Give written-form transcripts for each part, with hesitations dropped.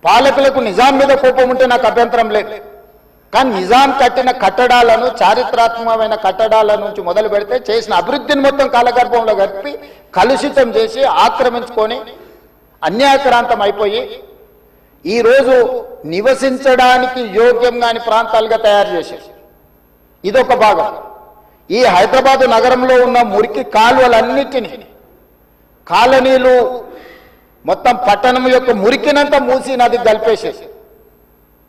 పాలకులకు నిజాం మీద కోపం ఉంటే నాకు అభ్యంతరం లేదు. కానీ నిజాం కట్టిన కట్టడాలను, చారిత్రాత్మకమైన కట్టడాల నుంచి మొదలు పెడితే చేసిన అభివృద్ధిని మొత్తం కాలగర్భంలో గడిపి కలుషితం చేసి ఆక్రమించుకొని అన్యాయక్రాంతం అయిపోయి ఈరోజు నివసించడానికి యోగ్యం కాని ప్రాంతాలుగా తయారు చేశారు. ఇదొక భాగం. ఈ హైదరాబాదు నగరంలో ఉన్న మురికి కాలువలన్నిటినీ, కాలనీలు మొత్తం పట్టణం యొక్క మురికినంతా మూసీ నదికి కలిపేసేసి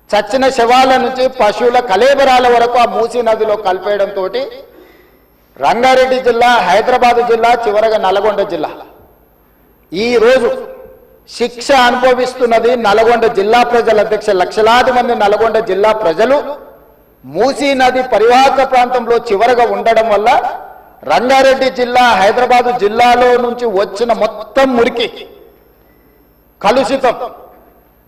చచ్చిన శవాల నుంచి పశువుల కలేబరాల వరకు ఆ మూసీ నదిలో కలిపేయడంతో రంగారెడ్డి జిల్లా, హైదరాబాదు జిల్లా, చివరగా నల్గొండ జిల్లా ఈరోజు శిక్ష అనుభవిస్తున్నది నల్గొండ జిల్లా ప్రజల. అధ్యక్ష, లక్షలాది మంది నల్గొండ జిల్లా ప్రజలు మూసీ నది పరివాహక ప్రాంతంలో చివరగా ఉండడం వల్ల రంగారెడ్డి జిల్లా, హైదరాబాదు జిల్లాలో నుంచి వచ్చిన మొత్తం మురికి, కలుషితం,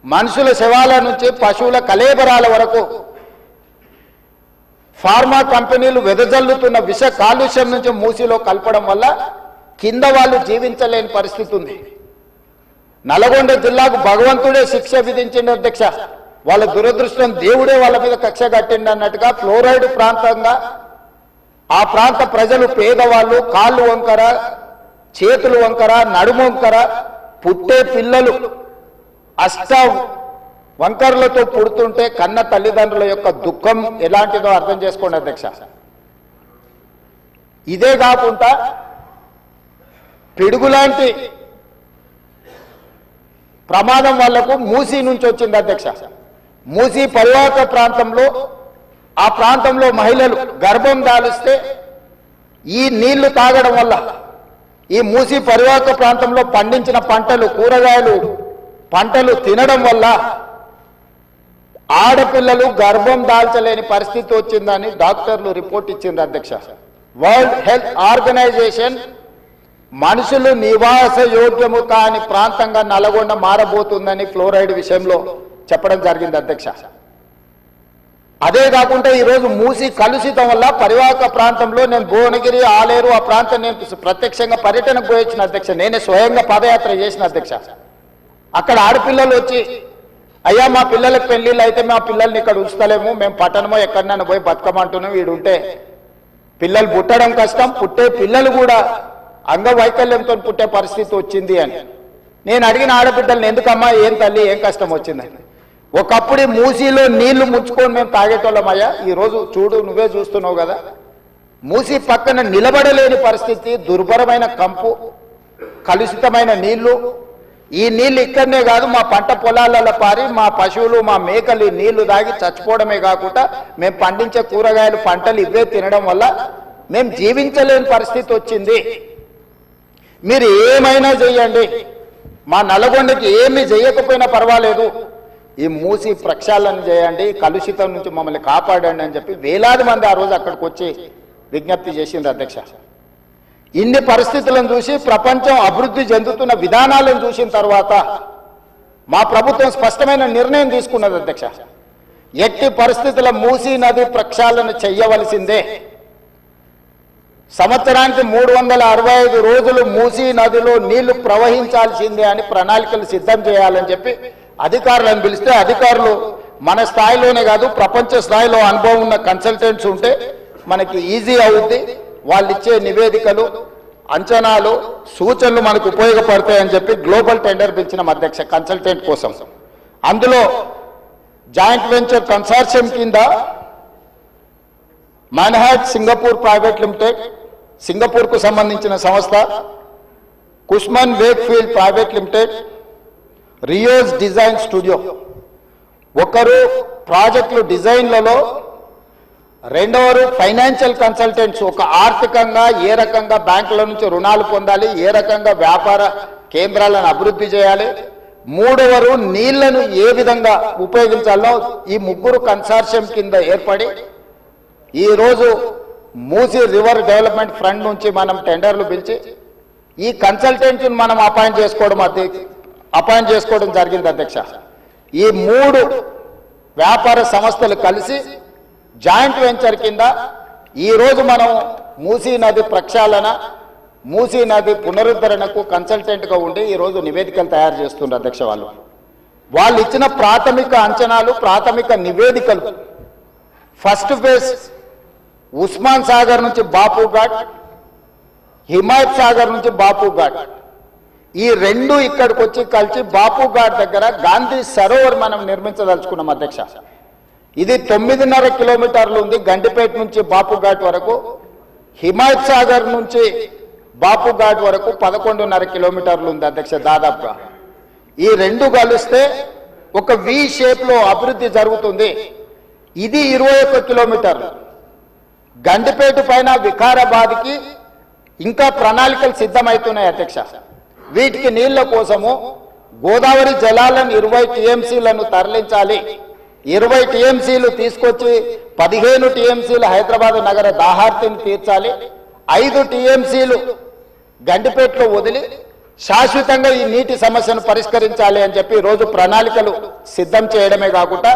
మనుషుల శవాల నుంచి పశువుల కలేబరాల వరకు ఫార్మా కంపెనీలు వెదజల్లుతున్న విష కాలుష్యం నుంచి మూసీలో కలపడం వల్ల కింద వాళ్ళు జీవించలేని పరిస్థితి ఉంది. నల్గొండ జిల్లాకు భగవంతుడే శిక్ష విధించింది అధ్యక్ష. వాళ్ళ దురదృష్టం, దేవుడే వాళ్ళ మీద కక్ష కట్టిండి అన్నట్టుగా ఫ్లోరైడ్ ప్రాంతంగా ఆ ప్రాంత ప్రజలు, పేదవాళ్ళు కాళ్ళు వంకర, చేతులు వంకర, నడుము వంకర, పుట్టే పిల్లలు అష్ట వంకర్లతో పుడుతుంటే కన్న తల్లిదండ్రుల యొక్క దుఃఖం ఎలాంటిదో అర్థం చేసుకోండి అధ్యక్ష. ఇదే కాకుండా పిడుగులాంటి ప్రమాదం వాళ్లకు మూసీ నుంచి వచ్చింది అధ్యక్ష. మూసీ పరివాహక ప్రాంతంలో, ఆ ప్రాంతంలో మహిళలు గర్భం దాలిస్తే ఈ నీళ్లు తాగడం వల్ల, ఈ మూసీ పరివాహక ప్రాంతంలో పండించిన పంటలు, కూరగాయలు పంటలు తినడం వల్ల ఆడపిల్లలు గర్భం దాల్చలేని పరిస్థితి వచ్చిందని డాక్టర్లు రిపోర్ట్ ఇచ్చింది అధ్యక్ష. వరల్డ్ హెల్త్ ఆర్గనైజేషన్ మనుషులు నివాస యోగ్యము కాని ప్రాంతంగా నల్గొండ మారబోతుందని ఫ్లోరైడ్ విషయంలో చెప్పడం జరిగింది అధ్యక్ష. అదే కాకుండా ఈరోజు మూసీ కలుషితం వల్ల పరివాహక ప్రాంతంలో, నేను భువనగిరి, ఆలేరు ఆ ప్రాంతం నేను ప్రత్యక్షంగా పర్యటనకు పోయించిన అధ్యక్ష. నేనే స్వయంగా పాదయాత్ర చేసిన అధ్యక్ష. అక్కడ ఆడపిల్లలు వచ్చి, అయ్యా మా పిల్లలకు పెళ్లిళ్ళు అయితే మా పిల్లల్ని ఇక్కడ ఉంచుతలేము, మేము పట్టణమో ఎక్కడన్నా పోయి బతకమంటున్నాం, వీడుంటే పిల్లలు పుట్టడం కష్టం, పుట్టే పిల్లలు కూడా అంగవైకల్యంతో పుట్టే పరిస్థితి వచ్చింది అని. నేను అడిగిన ఆడబిడ్డల్ని, ఎందుకమ్మా, ఏం తల్లి, ఏం కష్టం వచ్చిందని. ఒకప్పుడు మూసీలో నీళ్లు ముంచుకొని మేము తాగేటోళ్ళమయ్యా, ఈరోజు చూడు, నువ్వే చూస్తున్నావు కదా, మూసీ పక్కన నిలబడలేని పరిస్థితి, దుర్భరమైన కంపు, కలుషితమైన నీళ్లు. ఈ నీళ్లు ఇక్కడనే కాదు, మా పంట పొలాలలో పారి మా పశువులు, మా మేకలు ఈ నీళ్లు తాగి చచ్చిపోవడమే కాకుండా మేము పండించే కూరగాయలు, పంటలు ఇవే తినడం వల్ల మేము జీవించలేని పరిస్థితి వచ్చింది. మీరు ఏమైనా చెయ్యండి, మా నల్గొండకి ఏమి చేయకపోయినా పర్వాలేదు, ఈ మూసీ ప్రక్షాళన చేయండి, కలుషితం నుంచి మమ్మల్ని కాపాడండి అని చెప్పి వేలాది మంది ఆ రోజు అక్కడికి వచ్చి విజ్ఞప్తి చేసింది అధ్యక్ష. ఇన్ని పరిస్థితులను చూసి, ప్రపంచం అభివృద్ధి చెందుతున్న విధానాలను చూసిన తర్వాత మా ప్రభుత్వం స్పష్టమైన నిర్ణయం తీసుకున్నది అధ్యక్ష. ఎట్టి పరిస్థితుల మూసీ నది ప్రక్షాళన చెయ్యవలసిందే. సంవత్సరానికి 365 రోజులు మూసీ నదిలో నీళ్లు ప్రవహించాల్సిందే అని ప్రణాళికలు సిద్ధం చేయాలని చెప్పి అధికారులను పిలిస్తే, అధికారులు మన స్థాయిలోనే కాదు ప్రపంచ స్థాయిలో అనుభవం ఉన్న కన్సల్టెంట్స్ ఉంటే మనకి ఈజీ అవుద్ది, వాళ్ళు ఇచ్చే నివేదికలు, అంచనాలు, సూచనలు మనకు ఉపయోగపడతాయని చెప్పి గ్లోబల్ టెండర్ పిలిచిన అధ్యక్ష కన్సల్టెంట్ కోసం. అందులో జాయింట్ వెంచర్ కన్సార్షియం కింద మన్హాట్ సింగపూర్ ప్రైవేట్ లిమిటెడ్, సింగపూర్కు సంబంధించిన సంస్థ, Cushman Wakefield private limited, Rios design studio, ఒకరు ప్రాజెక్టులు డిజైన్లలో, రెండవరు ఫైనాన్షియల్ కన్సల్టెంట్స్, ఒక ఆర్థికంగా ఏ రకంగా బ్యాంకుల నుంచి రుణాలు పొందాలి, ఏ రకంగా వ్యాపార కేంద్రాలను అభివృద్ధి చేయాలి, మూడవరు నీళ్లను ఏ విధంగా ఉపయోగించాలో ఈ ముగ్గురు కన్సార్షియం కింద ఏర్పడి ఈరోజు మూసీ రివర్ డెవలప్మెంట్ ఫ్రంట్ నుంచి మనం టెండర్లు పిలిచి ఈ కన్సల్టెంట్ని మనం అపాయింట్ చేసుకోవడం జరిగింది అధ్యక్ష. ఈ 3 వ్యాపార సంస్థలు కలిసి జాయింట్ వెంచర్ కింద ఈరోజు మనం మూసీ నది ప్రక్షాళన, మూసీ నది పునరుద్ధరణకు కన్సల్టెంట్గా ఉండి ఈరోజు నివేదికలు తయారు చేస్తున్నారు అధ్యక్ష. వాళ్ళు వాళ్ళు ఇచ్చిన ప్రాథమిక అంచనాలు, ప్రాథమిక నివేదికలు, ఫస్ట్ ఫేజ్ ఉస్మాన్ సాగర్ నుంచి బాపు ఘాట్, హిమాయత్ సాగర్ నుంచి బాపు ఘాట్, ఈ రెండు ఇక్కడికి వచ్చి కలిసి బాపు ఘాట్ దగ్గర గాంధీ సరోవర్ మనం నిర్మించదలుచుకున్నాం అధ్యక్ష. ఇది 9.5 కిలోమీటర్లు ఉంది గండిపేట నుంచి బాపు ఘాట్ వరకు. హిమాయత్ సాగర్ నుంచి బాపు ఘాట్ వరకు 11.5 కిలోమీటర్లు ఉంది అధ్యక్ష దాదాపుగా. ఈ రెండు కలిస్తే ఒక వి షేప్ లో అభివృద్ధి జరుగుతుంది. ఇది 21 కిలోమీటర్లు. గండిపేట పైన వికారాబాద్కి ఇంకా ప్రణాళికలు సిద్ధమవుతున్నాయి అధ్యక్ష. వీటికి నీళ్ల కోసము గోదావరి జలాలను 20 టీఎంసీలను తరలించాలి. 20 టీఎంసీలు తీసుకొచ్చి 15 టీఎంసీలు హైదరాబాద్ నగర దాహార్తిని తీర్చాలి. 5 టీఎంసీలు గండిపేటలో వదిలి శాశ్వతంగా ఈ నీటి సమస్యను పరిష్కరించాలి అని చెప్పి రోజు ప్రణాళికలు సిద్ధం చేయడమే కాకుండా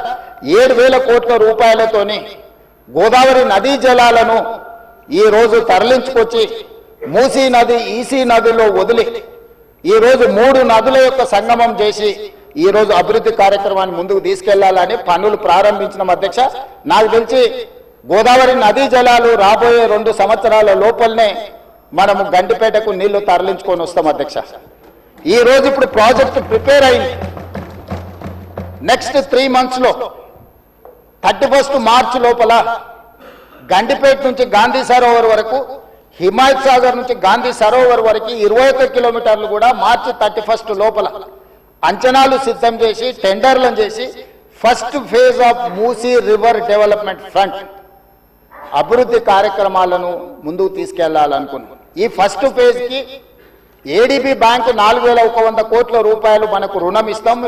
7,000 కోట్ల రూపాయలతోని గోదావరి నదీ జలాలను ఈ రోజు తరలించుకొచ్చి మూసీ నది, ఈసీ నదిలో వదిలి ఈ రోజు 3 నదుల యొక్క సంగమం చేసి ఈ రోజు అభివృద్ధి కార్యక్రమాన్ని ముందుకు తీసుకెళ్లాలని పనులు ప్రారంభించిన అధ్యక్ష. నాకు తెలిసి గోదావరి నదీ జలాలు రాబోయే 2 సంవత్సరాల లోపలనే మనము గండిపేటకు నీళ్లు తరలించుకొని వస్తాం అధ్యక్ష. ఈ రోజు ఇప్పుడు ప్రాజెక్ట్ ప్రిపేర్ అయింది. నెక్స్ట్ 3 months లో 31 మార్చి లోపల గండిపేట నుంచి గాంధీ సరోవర్ వరకు, హిమాయత్ సాగర్ నుంచి గాంధీ సరోవర్ వరకు 21 కిలోమీటర్లు కూడా మార్చి 31 లోపల అంచనాలు సిద్ధం చేసి టెండర్లను చేసి first phase of Musi river development front అభివృద్ధి కార్యక్రమాలను ముందుకు తీసుకెళ్లాలనుకున్నాం. ఈ ఫస్ట్ ఫేజ్ కి ఏడీబీ బ్యాంకు 4,100 కోట్ల రూపాయలు మనకు రుణం ఇస్తాం.